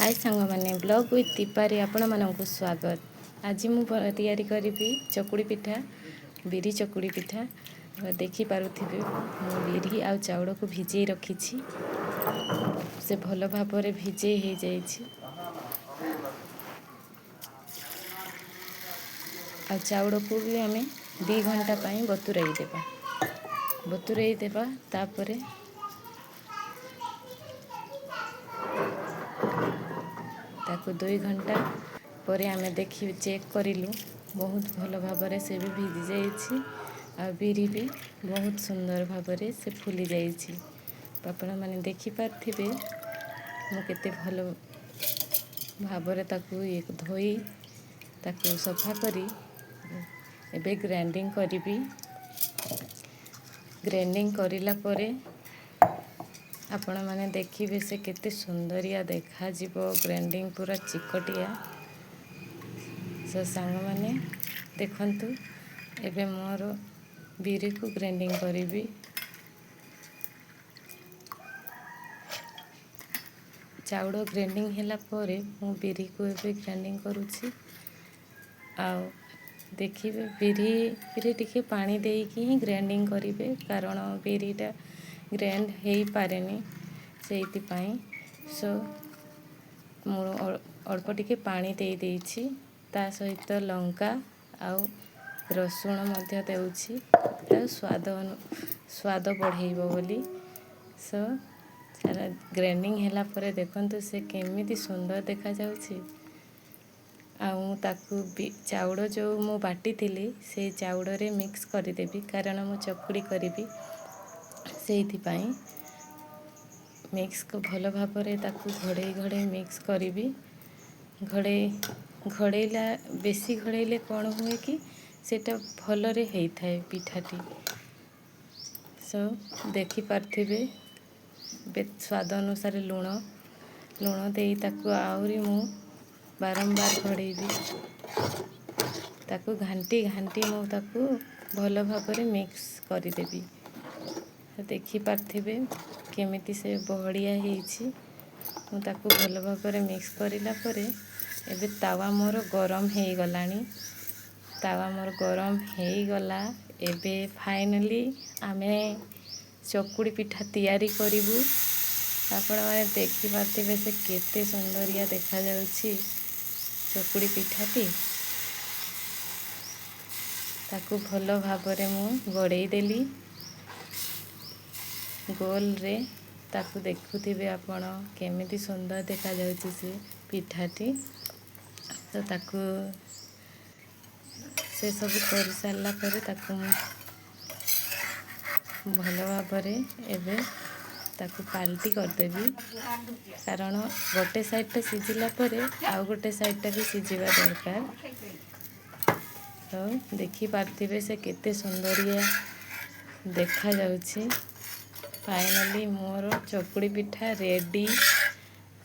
हाय सांग मैंने blog with दीपारी आपण मानक स्वागत। आज मु तैयारी करी चकुड़ी पिठा बिरी चकुड़ी पिठा देखी पारुथिबे मु बिरी आ चाउल को भिजई रखी से भल भाव भिजई हो जाइछि आ चाउल को भी आम 2 घंटा बतुरई देबा तापरे ताको 2 घंटा पर आम देखी चेक करूँ बहुत भल भाव से भी भिजी जाइए आ बिरी भी बहुत सुंदर भाव से फुली जाइए। आपण मैंने देखिपारे मुझे भल भाव धोई ताकू सफा करी एबे ग्राइंडिंग करी ग्राइंडिंग करला परे आपण मैंने देखिए से केते सुंदरिया देखा जीवो ग्राइंडिंग पूरा चिकटिया सो सांग मैंने देखंतु एबे मोर बिरी को ग्राइंडिंग करी चाउल ग्राइंडिंग हैला परे मु बिरी को एबे ग्राइंडिंग करूची आ देखिए बिरी टिके पानी देकी ही ग्राइंडिंग करेंगे कारण बिरीटा ग्राइंड हो पारे से सो अल्प टिके पानी दे देइछि ता सहित लंका आउ रसुण मध्य देउछि स्वाद बढ़ेइबो बोली सो ग्राइंडिंग हैला परे देखंतु से केमिति सुंदर देखा जाउछि आउ ताकू चाउल जो मु बाटी थिली से चाउल रे मिक्स करदेबी कारण मु चकुड़ी करी से मिक्स को भल भाव ताकू घड़े घड़े मिक्स करी घड़ेला बेसी घड़ेले कौन हुए कि सेटा भलरे होता है पिठाटी सो देखी पार्थिबे स्वाद अनुसार लुण दे ताकू आउरी मु बारंबार घड़ेबी ताकू घांटी मु ताकू भल भाव मिक्स करदेबी देखी पार्थिबे केमिति से बहड़िया होइछि मु ताकू भल भाव मिक्स करला परे एबे तावा मोर गरम हो गलानी तावा मोर गरम हो गला एबे फाइनली आमे चकुड़ी पिठा तैयारी करिवु आपण माने देखि पार्थिबे से केते सुंदरिया देखा जाउछि चकुड़ी पिठाटी ताकू भल भाव मु गड़ेई देली गोल रे ताकू देखुथिबे आपण केमिति सुंदर देखा जाउछि से पिठाटी तो ताकू से सब कर सारला परे ताकू भल भाव एबे ताकू पाल्टी करदेबी कारण गोटे साइडटा सिझिला परे आउ गोटे साइडटा भी सिझिबा दरकार तो देखि पार्थिबे से केते सुंदरिया देखा जाउछि। फाइनली मोर चकुड़ी पिठा रेडी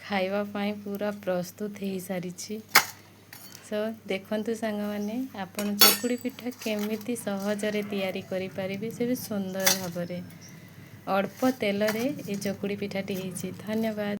खाइबा पाई पूरा प्रस्तुत हो सारी सो देखंतु सांग माने आपण चकुड़ी पिठा केमिति सहजरे तैयारी करि परिबे से भी सुंदर भाव अल्प तेल रे ए चकुड़ी पिठाटी होइछि। धन्यवाद।